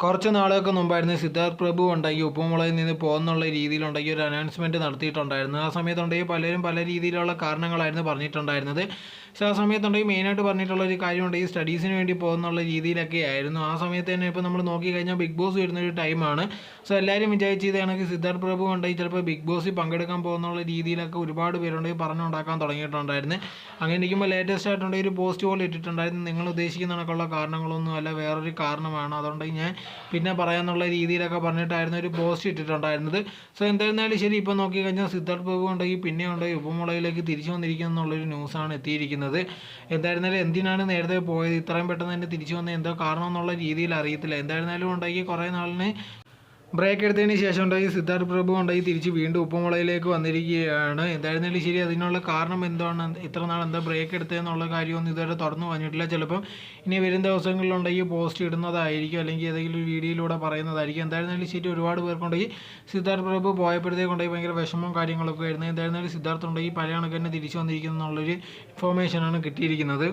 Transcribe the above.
കുറച്ച് നാളുകൾക്ക് മുമ്പായിരുന്നു സിദ്ധാർത്ഥ് പ്രഭു ഉണ്ടെങ്കിൽ ഉപ്പുമുളയിൽ നിന്ന് പോകുന്നുള്ള രീതിയിലുണ്ടെങ്കിൽ ഒരു അനൗൺസ്മെൻറ്റ് നടത്തിയിട്ടുണ്ടായിരുന്നു. ആ സമയത്തുണ്ടെങ്കിൽ പലരും പല രീതിയിലുള്ള കാരണങ്ങളായിരുന്നു പറഞ്ഞിട്ടുണ്ടായിരുന്നത്. പക്ഷേ ആ സമയത്തുണ്ടെങ്കിൽ മെയിനായിട്ട് പറഞ്ഞിട്ടുള്ള ഒരു കാര്യമുണ്ടെങ്കിൽ സ്റ്റഡീസിന് വേണ്ടി പോകുന്നുള്ള രീതിയിലൊക്കെ ആയിരുന്നു. ആ സമയത്ത് തന്നെ ഇപ്പോൾ നമ്മൾ നോക്കിക്കഴിഞ്ഞാൽ ബിഗ് ബോസ് വരുന്നൊരു ടൈമാണ്. സോ എല്ലാവരും വിചാരിച്ചത് കണക്ക് സിദ്ധാർത്ഥ് പ്രഭു ഉണ്ടെങ്കിൽ ചിലപ്പോൾ ബിഗ് ബോസിൽ പങ്കെടുക്കാൻ പോകുന്നുള്ള രീതിയിലൊക്കെ ഒരുപാട് പേരുണ്ടെങ്കിൽ പറഞ്ഞുണ്ടാക്കാൻ തുടങ്ങിയിട്ടുണ്ടായിരുന്നു. അങ്ങനെ ഇരിക്കുമ്പോൾ ലേറ്റസ്റ്റ് ആയിട്ടുണ്ടെങ്കിൽ ഒരു പോസ്റ്റ് പോലെ ഇട്ടിട്ടുണ്ടായിരുന്നു, നിങ്ങൾ ഉദ്ദേശിക്കുന്ന കണക്കുള്ള കാരണങ്ങളൊന്നും അല്ല, വേറൊരു കാരണമാണ്, അതുകൊണ്ടെങ്കിൽ ഞാൻ പിന്നെ പറയാമെന്നുള്ള രീതിയിലൊക്കെ പറഞ്ഞിട്ടായിരുന്നു ഒരു പോസ്റ്റ് ഇട്ടിട്ടുണ്ടായിരുന്നത്. സോ എന്തായിരുന്നാലും ശരി, ഇപ്പോൾ നോക്കിക്കഴിഞ്ഞാൽ സിദ്ധാർത്ഥ് പ്രഭു ഉണ്ടെങ്കിൽ പിന്നെ ഉണ്ടെങ്കിൽ ഉപ്പുമുളയിലേക്ക് തിരിച്ചു വന്നിരിക്കുന്നു എന്നുള്ളൊരു ന്യൂസാണ് എത്തിയിരിക്കുന്നത്. എന്തായിരുന്നാലും എന്തിനാണ് നേരത്തെ പോയത്, ഇത്രയും പെട്ടെന്ന് തന്നെ തിരിച്ചു വന്നത് എന്തോ കാരണം എന്നുള്ള രീതിയിൽ അറിയത്തില്ല. എന്തായിരുന്നാലും ഉണ്ടെങ്കിൽ കുറേ നാളിന് ബ്രേക്ക് എടുത്തതിന് ശേഷം ഉണ്ടെങ്കിൽ സിദ്ധാർത്ഥ് പ്രഭു ഉണ്ടെങ്കിൽ തിരിച്ച് വീണ്ടും ഉപ്പുമുളയിലേക്ക് വന്നിരിക്കുകയാണ്. എന്തായിരുന്നാലും ശരി, അതിനുള്ള കാരണം എന്താണ്, ഇത്ര നാൾ എന്താ ബ്രേക്ക് എടുത്തതെന്നുള്ള കാര്യമൊന്നും ഇതുവരെ തുറന്നു പറഞ്ഞിട്ടില്ല. ചിലപ്പം ഇനി വരും ദിവസങ്ങളിലുണ്ടെങ്കിൽ പോസ്റ്റ് ഇടുന്നതായിരിക്കും, അല്ലെങ്കിൽ ഏതെങ്കിലും ഒരു വീഡിയോയിലൂടെ പറയുന്നതായിരിക്കും. എന്തായിരുന്നാലും ശരി, ഒരുപാട് പേർക്കുണ്ടെങ്കിൽ സിദ്ധാർത്ഥ് പ്രഭു പോയപ്പോഴത്തേക്കുണ്ടെങ്കിൽ ഭയങ്കര വിഷമവും കാര്യങ്ങളൊക്കെ ആയിരുന്നു. എന്തായിരുന്നാലും സിദ്ധാർത്ഥ് ഉണ്ടെങ്കിൽ പഴയ കണക്ക് തന്നെ തിരിച്ചു വന്നിരിക്കുന്നു എന്നുള്ളൊരു ഇൻഫോർമേഷനാണ് കിട്ടിയിരിക്കുന്നത്.